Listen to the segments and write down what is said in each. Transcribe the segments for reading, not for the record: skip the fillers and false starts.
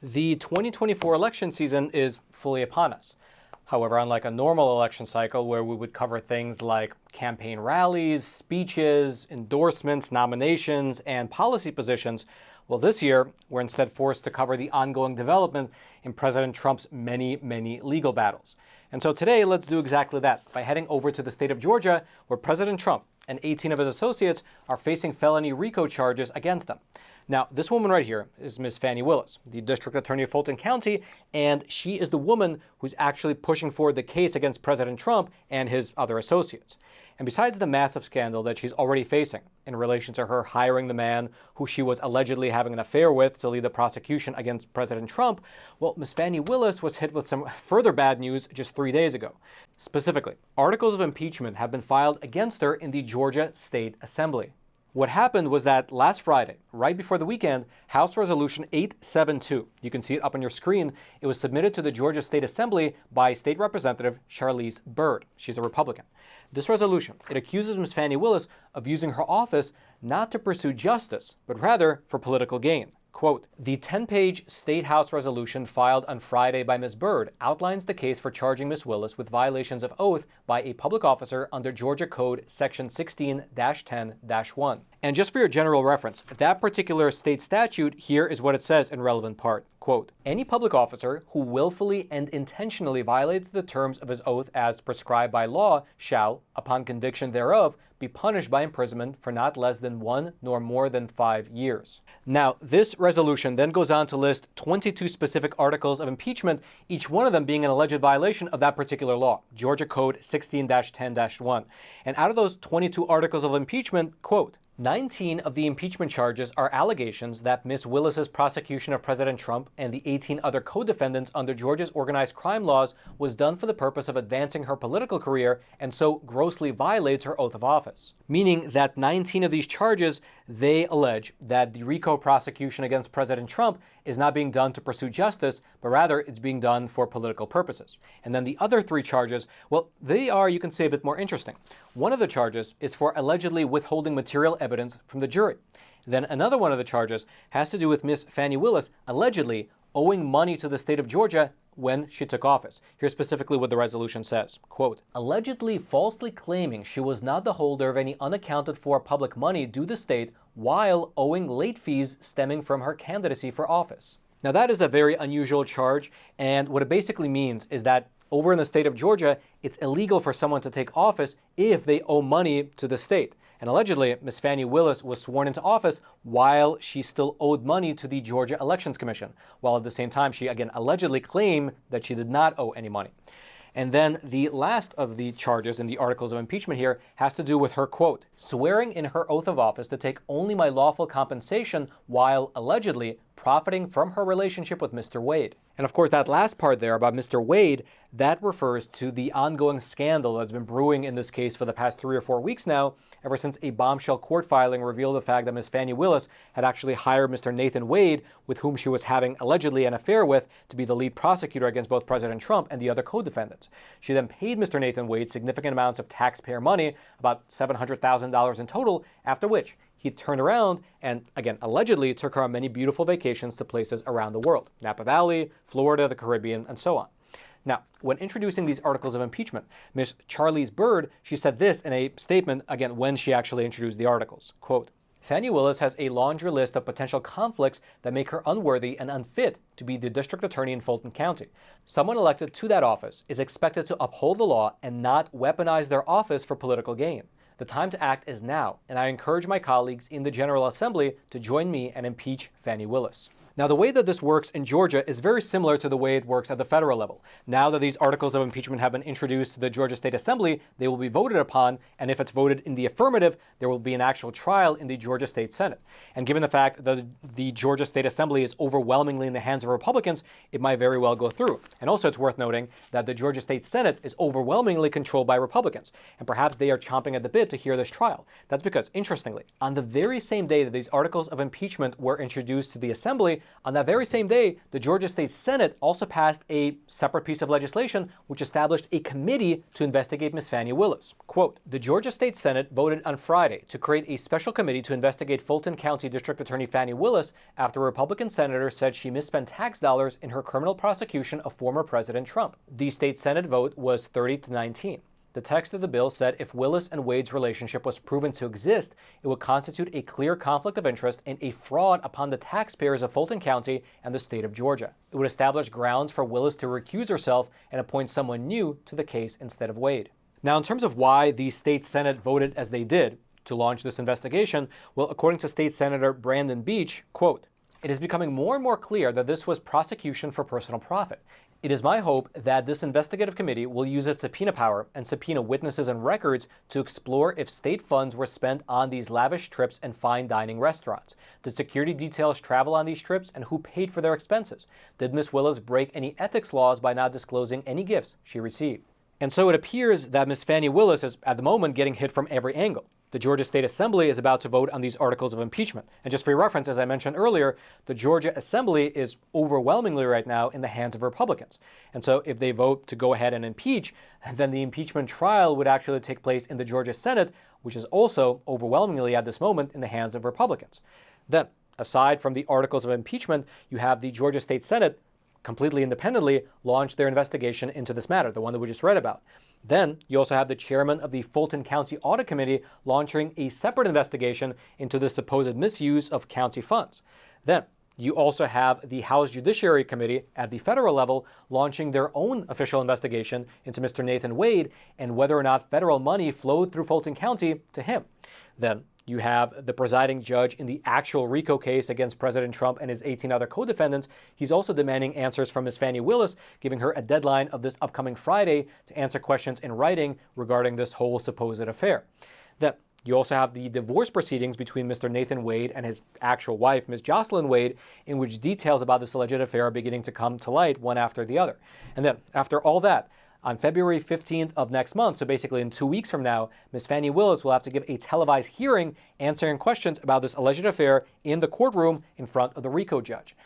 The 2024 election season is fully upon us. However, unlike a normal election cycle where we would cover things like campaign rallies, speeches, endorsements, nominations, and policy positions, well, this year we're instead forced to cover the ongoing development in President Trump's many legal battles. And so today, let's do exactly that by heading over to the state of Georgia, where President Trump and 18 of his associates are facing felony RICO charges against them. Now, this woman right here is Ms. Fani Willis, the district attorney of Fulton County, and she is the woman who's actually pushing forward the case against President Trump and his other associates. And besides the massive scandal that she's already facing in relation to her hiring the man who she was allegedly having an affair with to lead the prosecution against President Trump, well, Ms. Fani Willis was hit with some further bad news just 3 days ago. Specifically, articles of impeachment have been filed against her in the Georgia State Assembly. What happened was that last Friday, right before the weekend, House Resolution 872, you can see it up on your screen, it was submitted to the Georgia State Assembly by State Representative Charlize Byrd. She's a Republican. This resolution, it accuses Ms. Fani Willis of using her office not to pursue justice, but rather for political gain. Quote, the 10-page State House resolution filed on Friday by Ms. Byrd outlines the case for charging Ms. Willis with violations of oath by a public officer under Georgia Code Section 16-10-1. And just for your general reference, that particular state statute, here is what it says in relevant part. Quote, any public officer who willfully and intentionally violates the terms of his oath as prescribed by law shall, upon conviction thereof, be punished by imprisonment for not less than 1 nor more than 5 years. Now, this resolution then goes on to list 22 specific articles of impeachment, each one of them being an alleged violation of that particular law, Georgia Code 16-10-1. And out of those 22 articles of impeachment, quote, 19 of the impeachment charges are allegations that Ms. Willis's prosecution of President Trump and the 18 other co-defendants under Georgia's organized crime laws was done for the purpose of advancing her political career and so grossly violates her oath of office. Meaning that 19 of these charges, they allege that the RICO prosecution against President Trump is not being done to pursue justice, but rather it's being done for political purposes. And then the other 3 charges, well, they are, you can say, a bit more interesting. One of the charges is for allegedly withholding material evidence from the jury. Then another one of the charges has to do with Ms. Fani Willis allegedly owing money to the state of Georgia when she took office. Here's specifically what the resolution says. Quote, allegedly falsely claiming she was not the holder of any unaccounted for public money due the state while owing late fees stemming from her candidacy for office. Now that is a very unusual charge, and what it basically means is that over in the state of Georgia, it's illegal for someone to take office if they owe money to the state. And allegedly, Ms. Fani Willis was sworn into office while she still owed money to the Georgia Elections Commission, while at the same time she again allegedly claimed that she did not owe any money. And then the last of the charges in the articles of impeachment here has to do with her, quote, swearing in her oath of office to take only my lawful compensation while allegedly profiting from her relationship with Mr. Wade. And of course, that last part there about Mr. Wade, that refers to the ongoing scandal that's been brewing in this case for the past 3 or 4 weeks now, ever since a bombshell court filing revealed the fact that Ms. Fani Willis had actually hired Mr. Nathan Wade, with whom she was having allegedly an affair with, to be the lead prosecutor against both President Trump and the other co-defendants. She then paid Mr. Nathan Wade significant amounts of taxpayer money, about $700,000 in total, after which he turned around and, again, allegedly took her on many beautiful vacations to places around the world, Napa Valley, Florida, the Caribbean, and so on. Now, when introducing these articles of impeachment, Ms. Charlize Byrd, she said this in a statement, again, when she actually introduced the articles, quote, Fani Willis has a laundry list of potential conflicts that make her unworthy and unfit to be the district attorney in Fulton County. Someone elected to that office is expected to uphold the law and not weaponize their office for political gain. The time to act is now, and I encourage my colleagues in the General Assembly to join me and impeach Fani Willis. Now, the way that this works in Georgia is very similar to the way it works at the federal level. Now that these articles of impeachment have been introduced to the Georgia State Assembly, they will be voted upon, and if it's voted in the affirmative, there will be an actual trial in the Georgia State Senate. And given the fact that the Georgia State Assembly is overwhelmingly in the hands of Republicans, it might very well go through. And also it's worth noting that the Georgia State Senate is overwhelmingly controlled by Republicans, and perhaps they are chomping at the bit to hear this trial. That's because, interestingly, on the very same day that these articles of impeachment were introduced to the Assembly, on that very same day, the Georgia State Senate also passed a separate piece of legislation which established a committee to investigate Ms. Fani Willis. Quote, the Georgia State Senate voted on Friday to create a special committee to investigate Fulton County District Attorney Fani Willis after a Republican senator said she misspent tax dollars in her criminal prosecution of former President Trump. The state Senate vote was 30-19. The text of the bill said if Willis and Wade's relationship was proven to exist, it would constitute a clear conflict of interest and a fraud upon the taxpayers of Fulton County and the state of Georgia. It would establish grounds for Willis to recuse herself and appoint someone new to the case instead of Wade. Now, in terms of why the state Senate voted as they did to launch this investigation, well, according to State Senator Brandon Beach, quote, it is becoming more and more clear that this was prosecution for personal profit. It is my hope that this investigative committee will use its subpoena power and subpoena witnesses and records to explore if state funds were spent on these lavish trips and fine dining restaurants. Did security details travel on these trips and who paid for their expenses? Did Ms. Willis break any ethics laws by not disclosing any gifts she received? And so it appears that Ms. Fani Willis is at the moment getting hit from every angle. The Georgia State Assembly is about to vote on these articles of impeachment. And just for your reference, as I mentioned earlier, the Georgia Assembly is overwhelmingly right now in the hands of Republicans. And so if they vote to go ahead and impeach, then the impeachment trial would actually take place in the Georgia Senate, which is also overwhelmingly at this moment in the hands of Republicans. Then, aside from the articles of impeachment, you have the Georgia State Senate completely independently launch their investigation into this matter, the one that we just read about. Then you also have the chairman of the Fulton County Audit Committee launching a separate investigation into the supposed misuse of county funds. Then you also have the House Judiciary Committee at the federal level launching their own official investigation into Mr. Nathan Wade and whether or not federal money flowed through Fulton County to him. Then you have the presiding judge in the actual RICO case against President Trump and his 18 other co-defendants. He's also demanding answers from Ms. Fani Willis, giving her a deadline of this upcoming Friday to answer questions in writing regarding this whole supposed affair. Then you also have the divorce proceedings between Mr. Nathan Wade and his actual wife, Ms. Jocelyn Wade, in which details about this alleged affair are beginning to come to light one after the other. And then after all that, on February 15th of next month, so basically in 2 weeks from now, Ms. Fani Willis will have to give a televised hearing answering questions about this alleged affair in the courtroom in front of the RICO judge.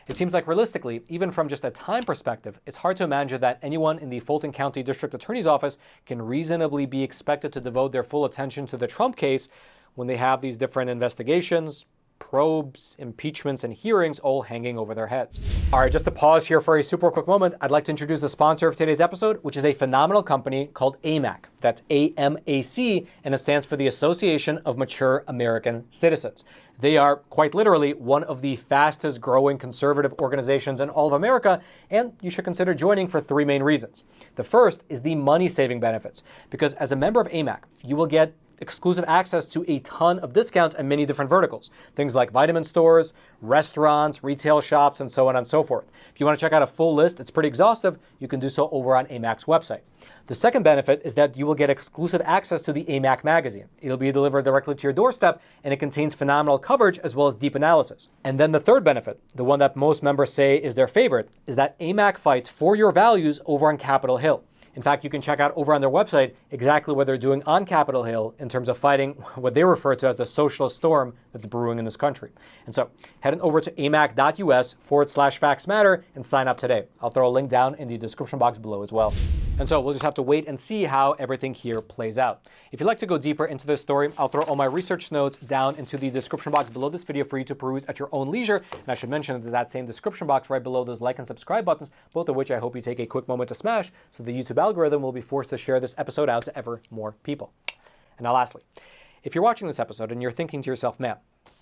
It seems like realistically, even from just a time perspective, it's hard to imagine that anyone in the Fulton County District Attorney's Office can reasonably be expected to devote their full attention to the Trump case when they have these different investigations, probes, impeachments, and hearings all hanging over their heads. All right, just to pause here for a super quick moment, I'd like to introduce the sponsor of today's episode, which is a phenomenal company called AMAC. That's AMAC, and it stands for the Association of Mature American Citizens. They are quite literally one of the fastest growing conservative organizations in all of America, and you should consider joining for 3 main reasons. The first is the money-saving benefits, because as a member of AMAC, you will get exclusive access to a ton of discounts and many different verticals. Things like vitamin stores, restaurants, retail shops, and so on and so forth. If you want to check out a full list, it's pretty exhaustive, you can do so over on AMAC's website. The second benefit is that you will get exclusive access to the AMAC magazine. It'll be delivered directly to your doorstep, and it contains phenomenal coverage as well as deep analysis. And then the third benefit, the one that most members say is their favorite, is that AMAC fights for your values over on Capitol Hill. In fact, you can check out over on their website exactly what they're doing on Capitol Hill in terms of fighting what they refer to as the socialist storm that's brewing in this country. And so head on over to amac.us/facts matter and sign up today. I'll throw a link down in the description box below as well. And so we'll just have to wait and see how everything here plays out. If you'd like to go deeper into this story, I'll throw all my research notes down into the description box below this video for you to peruse at your own leisure. And I should mention there's that same description box right below those like and subscribe buttons, both of which I hope you take a quick moment to smash so the YouTube algorithm will be forced to share this episode out to ever more people. And now lastly, if you're watching this episode and you're thinking to yourself, man,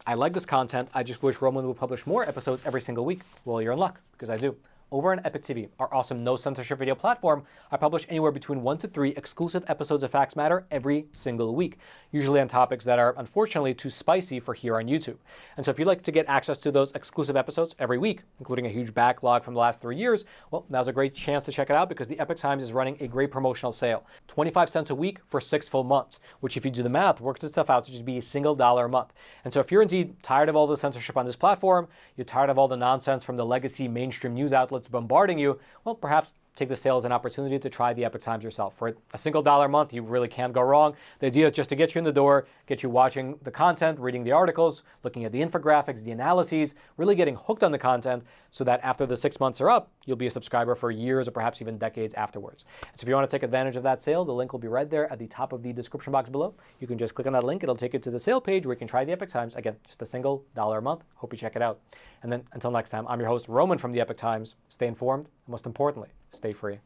I like this content, I just wish Roman would publish more episodes every single week. Well, you're in luck, because I do. Over on Epoch TV, our awesome no-censorship video platform, I publish anywhere between 1 to 3 exclusive episodes of Facts Matter every single week, usually on topics that are unfortunately too spicy for here on YouTube. And so if you'd like to get access to those exclusive episodes every week, including a huge backlog from the last 3 years, well, now's a great chance to check it out because the Epoch Times is running a great promotional sale. 25 cents a week for 6 full months, which if you do the math, works itself out to just be a single $1 a month. And so if you're indeed tired of all the censorship on this platform, you're tired of all the nonsense from the legacy mainstream news outlets bombarding you, well, perhaps take the sale as an opportunity to try the Epoch Times yourself. For a single $1 a month, you really can't go wrong. The idea is just to get you in the door, get you watching the content, reading the articles, looking at the infographics, the analyses, really getting hooked on the content so that after the 6 months are up, you'll be a subscriber for years or perhaps even decades afterwards. And so if you want to take advantage of that sale, the link will be right there at the top of the description box below. You can just click on that link. It'll take you to the sale page where you can try the Epoch Times. Again, just a single $1 a month. Hope you check it out. And then until next time, I'm your host, Roman from the Epoch Times. Stay informed, and most importantly, stay free.